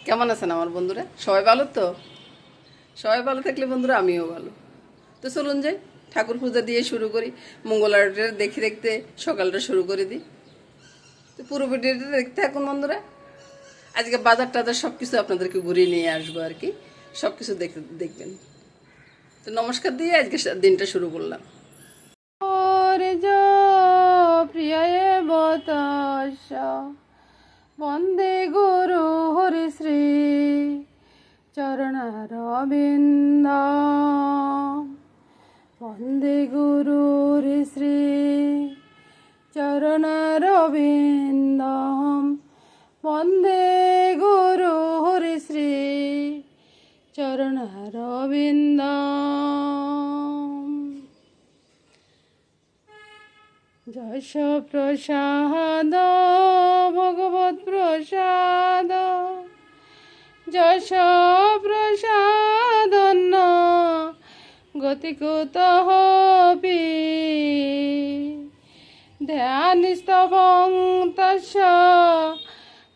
কেমন আছেন আমার বন্ধুরা? সবাই ভালো তো? সবাই ভালো থাকলে বন্ধুরা আমিও ভালো। তো চলুন যাই, ঠাকুর পূজা দিয়ে শুরু করি। মঙ্গল আরতিটা দেখতে দেখতে সকালটা শুরু করে দিই। তো পুরো ভিডিওটা দেখতে থাকুন বন্ধুরা। আজকে বাজার টাজার সব কিছু আপনাদেরকে ঘুরিয়ে নিয়ে আসবো আর কি, সব কিছু দেখবেন। তো নমস্কার দিয়ে আজকে দিনটা শুরু করলাম। প্রিয় বতস বন্দে গুরু হরি শ্রী চরণারবিন্দ বন্দে গুরু হরি শ্রী চরণারবিন্দ বন্দে গুরু হরি শ্রী চরণারবিন্দ। যশ প্রসাদ ভগবত প্রসাদ যশ প্রসাদন্ন গতিকুত হপি ধ্যানিস্তবং তস্য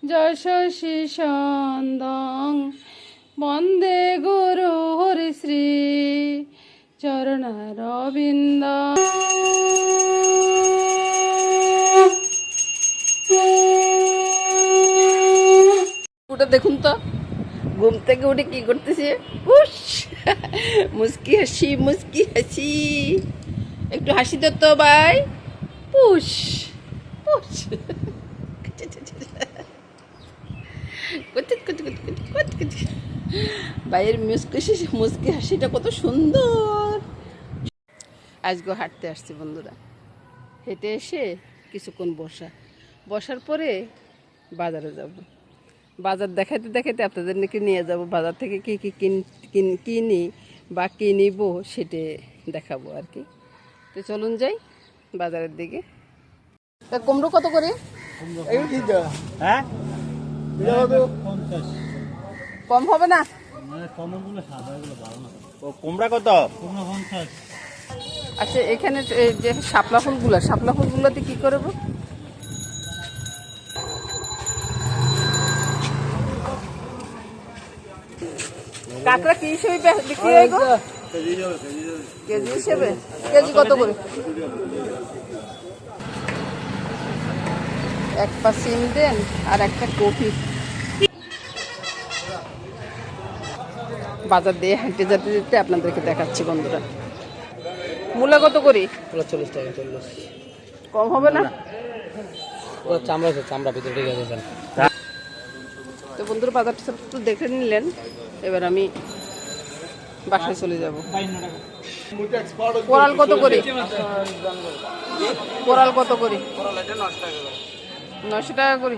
যশস্বী সন্দং বন্দে গুরু হরি শ্রী চরণারবিন্দ। ওটা দেখুন তো, ঘুম থেকে উঠে কি করতেছে? উস মুস্কি হাসি মুস্কি হাসি, একটু হাসি দে তো ভাই। পুষ পুষ ভাইয়ের মুস্কি হাসিটা কত সুন্দর। আজকে হাঁটতে আসছি বন্ধুরা, হেঁটে এসে কিছুক্ষণ বসার পরে বাজারে যাব। বাজার দেখাইতে দেখাইতে আপনাদের নাকি নিয়ে যাব, বাজার থেকে কী কী কিনি বা কী নিব সেটা দেখাবো আর কি। তো চলুন যাই বাজারের দিকে। তা কুমড়ো কত করে? হ্যাঁ কম হবে না? কুমড়া কত? আচ্ছা, এখানে যে শাপলা ফুলগুলোতে কী করবো? কাঁকড়া কি হিসেবে বিক্রি হয় গো? কেজি হিসেবে? কেজি কত করে? এক পা সিম দেন আর একটা কফি। বাজার দিয়ে হাঁটতে যেতে যেতে আপনাদেরকে দেখাচ্ছি বন্ধুরা। মূলা কত করে? 40 টাকা 40। কম হবে না? চামড়া ভিতরে ঢুকে গেছে। তো বন্ধুরা বাজারটা একটু দেখে নিলেন, এবার আমি বাসায় চলে যাব। কোরাল কত করে? কোরাল কত করে? 900 টাকা করে।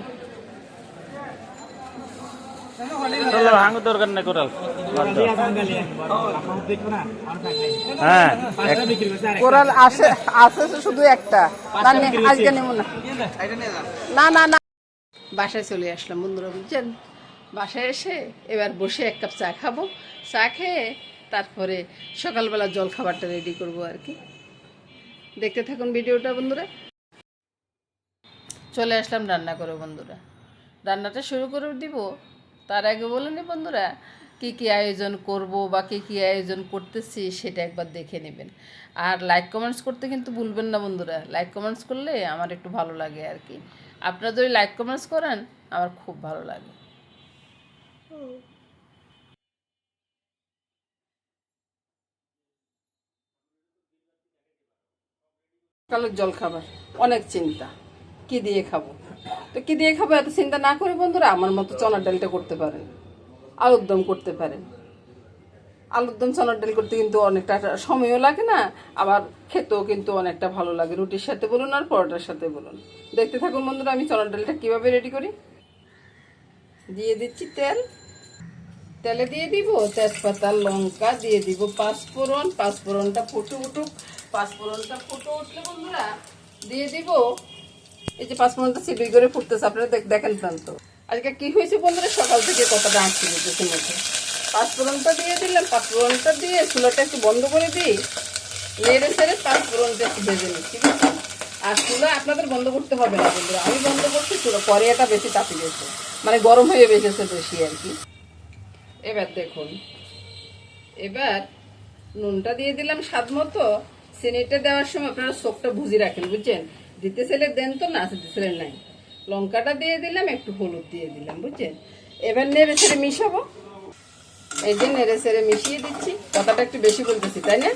ভাঙো দরকার নেই কোরাল। হ্যাঁ কোরাল আছে শুধু একটা, আজকে নেব না। না না না, বাসায় চলে আসলাম বন্ধুরা, বুঝছেন? বাসায় এসে এবার বসে এক কাপ চা খাবো। চা খেয়ে তারপরে সকালবেলা জল খাবারটা রেডি করব আর কি। দেখতে থাকুন ভিডিওটা বন্ধুরা। চলে আসলাম রান্না করে বন্ধুরা, রান্নাটা শুরু করে দিব। তার আগে বলে নি বন্ধুরা, কী কী আয়োজন করব বা কী কী আয়োজন করতেছি সেটা একবার দেখে নেবেন। আর লাইক কমেন্টস করতে কিন্তু ভুলবেন না বন্ধুরা। লাইক কমেন্টস করলে আমার একটু ভালো লাগে আর কি। আপনারা যদি লাইক কমেন্টস করেন আমার খুব ভালো লাগে। সকালের জল খাবার অনেক চিন্তা, কি দিয়ে খাবো। তো কি দিয়ে খাবো এত চিন্তা না করে বন্ধুরা আমার মতো চনার ডালটা করতে পারেন, আলুর দম করতে পারেন। আলুর দম চনার ডাল করতে কিন্তু অনেকটা সময়ও লাগে না, আবার খেতেও কিন্তু অনেকটা ভালো লাগে, রুটির সাথে বলুন আর পরোটার সাথে বলুন। দেখতে থাকুন বন্ধুরা আমি চনার ডালটা কীভাবে রেডি করি। দিয়ে দিচ্ছি তেল, তেলে দিয়ে দিব তেজপাতা লঙ্কা, দিয়ে দিব পাঁচফোড়ন। পাঁচফোড়নটা ফুটে উঠুক, পাঁচফোড়নটা ফুটে উঠলে বন্ধুরা দিয়ে দিব এই যে পাঁচফোড়নটা সিবিল করে ফুটতেছে, আপনারা দেখেন তো। আজকে কি হয়েছে বন্ধুরা, সকাল থেকে কতটা আঁচি দিতেছে মধ্যে। পাঁচফোড়নটা দিয়ে দিলাম, পাঁচফোড়নটা দিয়ে চুলাটা একটু বন্ধ করে দিই, নেড়ে ছেড়ে পাঁচফোড়নটা একটু ভেজে নিই, ঠিক আছে? আর চুলা আপনাদের বন্ধ করতে হবে না বন্ধুরা, আমি বন্ধ করছি, চুলা পরে এটা বেশি তাপি গেছে, মানে গরম হয়ে বেঁচেছে বেশি আর কি। এবার দেখুন, এবার নুনটা দিয়ে দিলাম স্বাদ মতো। চিনিটা দেওয়ার সময় আপনারা চোখটা ভুজি রাখেন, বুঝছেন? দিতে ছেলে দেন তো, না দিতে ছেলে নাই। লঙ্কাটা দিয়ে দিলাম, একটু হলুদ দিয়ে দিলাম, বুঝছেন? এবার নেড়ে ছেড়ে মিশাবো। এই যে নেড়ে ছেড়ে মিশিয়ে দিচ্ছি। কথাটা একটু বেশি বলতেছি, তাই না?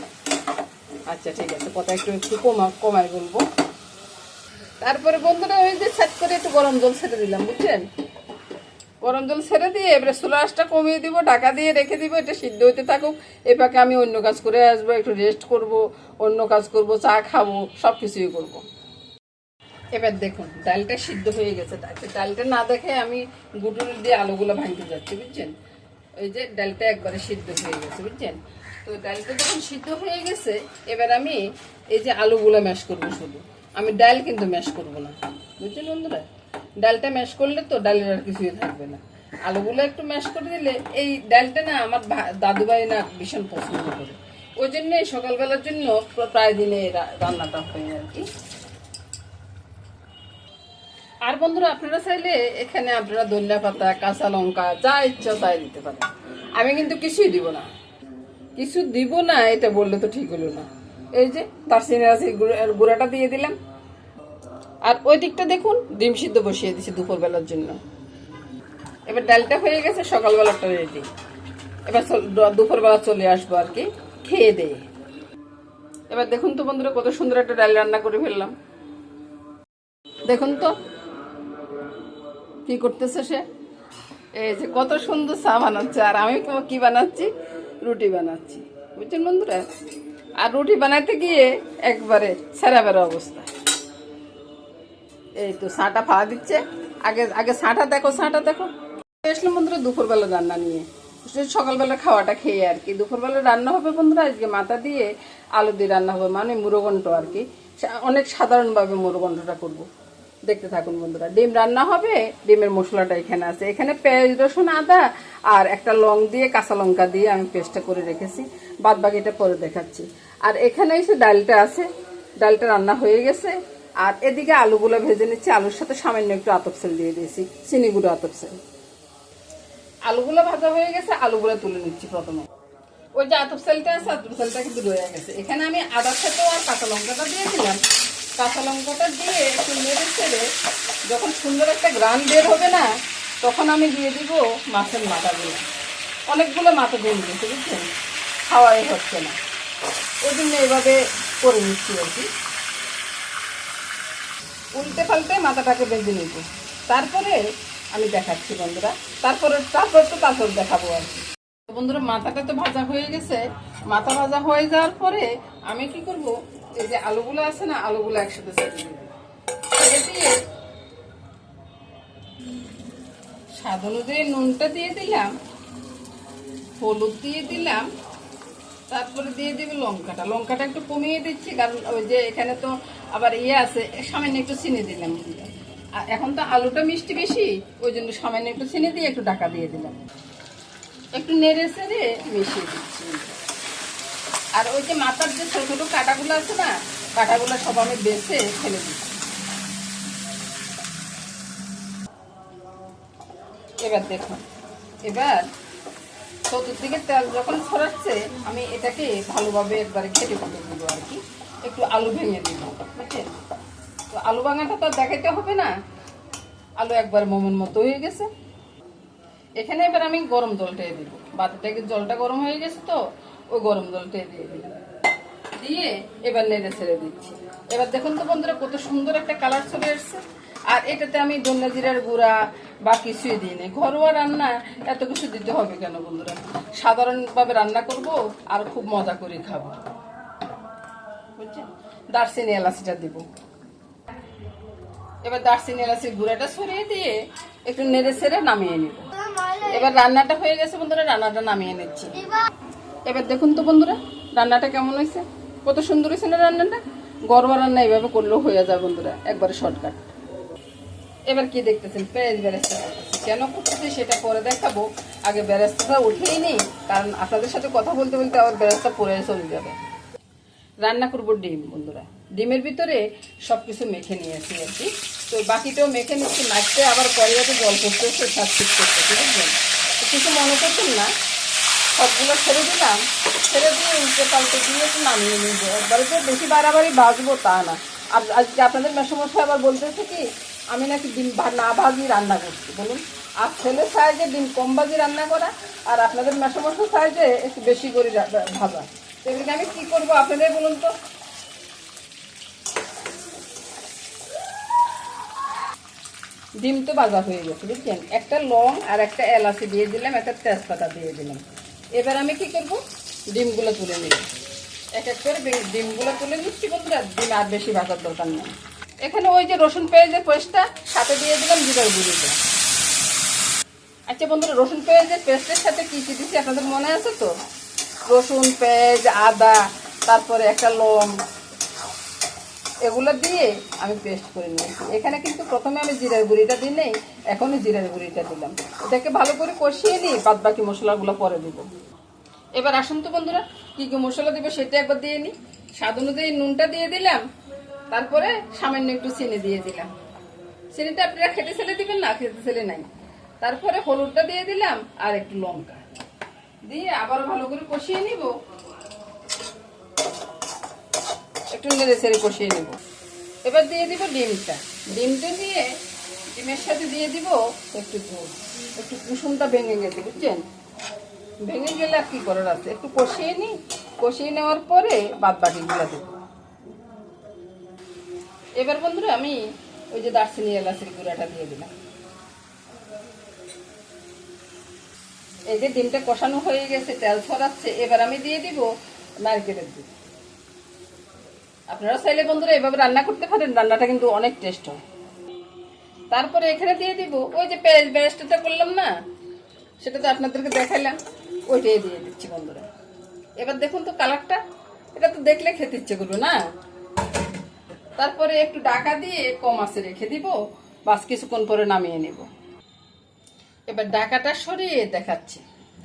আচ্ছা ঠিক আছে, কথা একটু একটু কমায় বলবো। তারপরে বন্ধুরা ওই যে ছাদ করে একটু গরম জল ছেড়ে দিলাম, বুঝছেন? গরম জল ছেড়ে দিয়ে এবারে চুলা আঁচটা কমিয়ে দিব, ঢাকা দিয়ে রেখে দিব, এটা সিদ্ধ হইতে থাকুক। এই পাকে আমি অন্য কাজ করে আসবো, একটু রেস্ট করব, অন্য কাজ করব, চা খাবো, সব কিছুই করবো। এবার দেখুন ডালটা সিদ্ধ হয়ে গেছে। ডালটা না দেখে আমি গুটুরি দিয়ে আলুগুলো ভাঙতে যাচ্ছি, বুঝছেন? ওই যে ডালটা একবারে সিদ্ধ হয়ে গেছে, বুঝছেন? তো ডালটা যখন সিদ্ধ হয়ে গেছে, এবার আমি এই যে আলুগুলো ম্যাশ করবো শুধু, আমি ডাল কিন্তু ম্যাশ করবো না, বুঝছেন বন্ধুরা? ডালটা ম্যাশ করলে তো ডালের আর কিছুই থাকবে না। আলুগুলো একটু ম্যাশ করে দিলে, এই ডালটা না আমার দাদুভাই না ভীষণ পছন্দ করে, ওই জন্যে সকালবেলার জন্য প্রায় দিনে রান্নাটা হয় আর কি। আর বন্ধুরা আপনারা চাইলে এখানে আপনারা ধনিয়া পাতা, কাঁচা লঙ্কা, যা ইচ্ছা তাই দিতে পারেন। আমি কিন্তু কিছুই দিব না, কিছু দিব না এটা বললে তো ঠিক হলো না। এই যে দারচিনি আছে, গুঁড়াটা দিয়ে দিলাম। আর ওই দিকটা দেখুন ডিম সিদ্ধ বসিয়ে দিচ্ছি দুপুরবেলার জন্য। এবার ডালটা হয়ে গেছে, সকালবেলাটা রেডি। এবার দুপুরবেলা চলে আসবো আর কি, খেয়ে দিয়ে। এবার দেখুন তো বন্ধুরা কত সুন্দর একটা ডাল রান্না করে ফেললাম। দেখুন তো কি করতেছে সে, এই যে কত সুন্দর চা বানাচ্ছে, আর আমি কি বানাচ্ছি, রুটি বানাচ্ছি, বুঝছেন বন্ধুরা? আর রুটি বানাইতে গিয়ে একবারে সেরা বেড়া অবস্থা। এই তো ছাঁটা ফাওয়া দিচ্ছে, আগে আগে ছাঁটা দেখো, ছাঁটা দেখো। আসলাম বন্ধুরা দুপুরবেলা রান্না নিয়ে, সকালবেলা খাওয়াটা খেয়ে আর কি। দুপুরবেলা রান্না হবে বন্ধুরা আজকে মাথা দিয়ে আলু দিয়ে রান্না হবে, মানে মুড়োঘণ্ট আর কি। অনেক সাধারণভাবে মুড়োঘণ্টটা করবো, দেখতে থাকুন বন্ধুরা। ডিম রান্না হবে, ডিমের মশলাটা এখানে আছে। এখানে পেঁয়াজ, রসুন, আদা আর একটা লং দিয়ে কাঁচা লঙ্কা দিয়ে আমি পেস্টটা করে রেখেছি, বাদ বাকিটা পরে দেখাচ্ছি। আর এখানে এসে ডালটা আছে, ডালটা রান্না হয়ে গেছে। আর এদিকে আলুগুলো ভেজে নিচ্ছি, আলুর সাথে সামান্য একটু আতপ সেল দিয়ে দিয়েছি, চিনি গুঁড়ো আতপ সেল। আলুগুলো ভাজা হয়ে গেছে, আলুগুলো তুলে নিচ্ছি প্রথমে। ওই যে আতপ সেলটা আছে, আতপ সেলটা কিন্তু রয়ে গেছে। এখানে আমি আদার সাথেও আর কাঁচা লঙ্কাটা দিয়ে দিলাম। কাঁচা লঙ্কাটা দিয়ে একটু নেড়ে ছেড়ে যখন সুন্দর একটা গ্রান বের হবে না, তখন আমি দিয়ে দিব মাছের মাথাগুলো। অনেকগুলো মাথা দিয়ে দিয়েছি, বুঝছেন? খাওয়াই হচ্ছে না, ওই জন্য এভাবে করে নিচ্ছি আর কি। উল্টে পাল্টে মাথাটাকে বেঁধে নিব, তারপরে আমি দেখাচ্ছি বন্ধুরা। তারপর দেখাবো আর কি। বন্ধুরা মাথাটা তো ভাজা হয়ে গেছে। মাথা ভাজা হয়ে যাওয়ার পরে আমি কি করব, এই যে আলুগুলো আছে না, আলুগুলো একসাথে ছেড়ে দিব। ছেড়ে দিয়ে স্বাদ অনুযায়ী নুনটা দিয়ে দিলাম, হলুদ দিয়ে দিলাম, তারপরে দিয়ে দিবি লঙ্কাটা একটু কমিয়ে দিচ্ছি, কারণ ওই যে এখানে তো আবার ইয়ে আছে, সামান্য একটু চিনি দিলাম। আর এখন তো আলুটা মিষ্টি বেশি, ওই জন্য সামান্য একটু চিনি দিয়ে একটু ঢাকা দিয়ে দিলাম, একটু নেড়ে চেড়ে মিশিয়ে দিচ্ছি। আর ওই যে মাথার যে ছোট ছোট কাঁটাগুলো আছে না, কাঁটাগুলো সব আমি বেছে ফেলে দিচ্ছি। এবার দেখুন, এবার চতুর্দিকে তেল যখন ছড়াচ্ছে, আমি এটাকে ভালোভাবে একবারে খেটে খুঁটে দেবো আর কি। একটু আলু ভেঙে দিব, বুঝছেন? তো আলু ভাঙাটা তো দেখাইতে হবে না, আলু একবার মোমের মতো হয়ে গেছে। এখানে এবার আমি গরম জলটাই দিব, বাটিটাকে জলটা গরম হয়ে গেছে তো, ওই গরম জলটাই দিয়ে দিলাম, দিয়ে এবার নেড়ে ছেড়ে দিচ্ছি। এবার দেখুন তো বন্ধুরা কত সুন্দর একটা কালার চলে আসছে। আর এটাতে আমি ধনিয়া জিরার গুঁড়া বা কিছুই দিই নি। ঘরোয়া রান্না এত কিছু দিতে হবে কেন বন্ধুরা? সাধারণভাবে রান্না করব আর খুব মজা করে খাবো, বুঝছেন? দারচিনি এলাচিটা দিব। এবার দারচিনি এলাচির গুঁড়াটা ছড়িয়ে দিয়ে একটু নেড়ে ছেড়ে নামিয়ে নিব। এবার রান্নাটা হয়ে গেছে বন্ধুরা, রান্নাটা নামিয়ে নিচ্ছি। এবার দেখুন তো বন্ধুরা রান্নাটা কেমন হয়েছে, কত সুন্দর হয়েছে না রান্নাটা। ঘরোয়া রান্না এইভাবে করলেও হয়ে যায় বন্ধুরা, একবারে শর্টকাট। এবার কি দেখতেছেন, পেঁয়াজ বেরেস্তা করতেছি। কেন করতেছি সেটা পরে দেখাবো, আগে বেরেস্তাটা উঠেই নিই, কারণ আপনাদের সাথে কথা বলতে বলতে আবার বেরেস্তা পরে চলে যাবে। রান্না করবো ডিম বন্ধুরা, ডিমের ভিতরে সব কিছু মেখে নিয়েছি আর কি। তো বাকিটাও মেখে নিচ্ছি, মাখতে আবার কড়াইতে জল করতেছে, সব ঠিক করতেছে, বুঝলেন? তো কিছু মনে করছেন না, সবগুলো ছেড়ে দিলাম, ছেড়ে দিয়ে উল্টে পাল্টে দিয়ে একটু নামিয়ে নিব। একবারে তো বেশি বাড়াবাড়ি ভাজবো তা না। আর আজকে আপনাদের মেসমশাই আবার বলতেছে কি আমি নাকি ডিম না ভাজি রান্না করছি, বলুন। আর ছেলের সাইজে ডিম কম ভাজি রান্না করা, আর আপনাদের মেসমশাই সাইজে একটু বেশি করে ভাজা। তো এগুলিকে আমি কী করবো আপনাদের বলুন তো? ডিম তো ভাজা হয়ে গেছে, বুঝছেন? একটা লং আর একটা এলাচি দিয়ে দিলাম, একটা তেজপাতা দিয়ে দিলাম। এবার আমি কি করব, ডিমগুলো তুলে নিব। এক এক করে ডিমগুলো তুলে নিচ্ছি বন্ধুরা, ডিম আর বেশি ভাজার দরকার নেই। এখানে ওই যে রসুন পেঁয়াজের পেস্টটা সাথে দিয়ে দিলাম, জিরার গুঁড়িটা। আচ্ছা বন্ধুরা, রসুন পেঁয়াজের পেস্টের সাথে কী কী দিচ্ছি আপনাদের মনে আছে তো? রসুন, পেঁয়াজ, আদা, তারপরে একটা লং, এগুলো দিয়ে আমি পেস্ট করে নিয়েছি। এখানে কিন্তু প্রথমে আমি জিরার গুঁড়িটা দিই নেই, এখনই জিরার গুঁড়িটা দিলাম। এটাকে ভালো করে কষিয়ে নিই, বাদ বাকি মশলাগুলো পরে দিব। এবার আসুন তো বন্ধুরা, কী কী মশলা দেবো সেটা একবার দিয়ে নিই। স্বাদ অনুযায়ী নুনটা দিয়ে দিলাম, তারপরে সামান্য একটু চিনি দিয়ে দিলাম। চিনিটা আপনারা খেতে ছেলে দিবেন, না খেতে ছেলে নাই। তারপরে হলুদটা দিয়ে দিলাম আর একটু লঙ্কা দিয়ে আবার ভালো করে কষিয়ে নিব, একটু নেড়ে ছেড়ে কষিয়ে নেব। এবার দিয়ে দিব ডিমটা। ডিমটা দিয়ে ডিমের সাথে দিয়ে দিব একটু ঝোল। একটু কুসুমটা ভেঙে গেছে, বুঝছেন? ভেঙে গেলে আর কি করার আছে, একটু কষিয়ে নিই। কষিয়ে নেওয়ার পরে বাদ বাকিগুলো দেব। এবার বন্ধুরা আমি ওই যে দারচিনি এলাচের গুঁড়াটা দিয়ে দিলাম। এই যে ডিমটা কষানো হয়ে গেছে, তেল ছড়াচ্ছে, এবার আমি দিয়ে দিব নারকেলের দুধ। আপনারা চাইলে বন্ধুরা এভাবে রান্না করতে পারেন, রান্নাটা কিন্তু অনেক টেস্ট হয়। তারপরে এখানে দিয়ে দিব ওই যে পেঁয়াজ বেরেস্তাটা করলাম না, সেটা তো আপনাদেরকে দেখাইলাম, ওইটাই দিয়ে দিচ্ছি বন্ধুরা। এবার দেখুন তো কালারটা, এটা তো দেখলে খেতে ইচ্ছে করবে না? তারপরে একটু ঢাকা দিয়ে কম আঁচে রেখে দিব, বাস কিছুক্ষণ পরে নামিয়ে নেব। এবার ঢাকাটা সরিয়ে দেখাচ্ছি,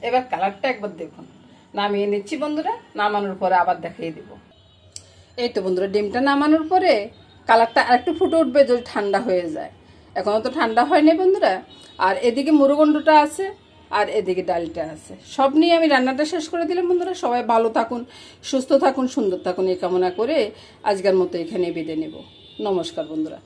এবার কালারটা একবার দেখুন। নামিয়ে নিচ্ছি বন্ধুরা, নামানোর পরে আবার দেখিয়ে দিব। এই তো বন্ধুরা, ডিমটা নামানোর পরে কালারটা আরেকটু ফুটে উঠবে যদি ঠান্ডা হয়ে যায়। এখনও তো ঠান্ডা হয়নি বন্ধুরা। আর এদিকে মুড়োগন্ডটা আছে, আর এদিকে ডালটা আছে, সব নিয়ে আমি রান্নাটা শেষ করে দিলাম বন্ধুরা। সবাই ভালো থাকুন, সুস্থ থাকুন, সুন্দর থাকুন, এই কামনা করে আজকের মতো এখানে বিদায় নেব। নমস্কার বন্ধুরা।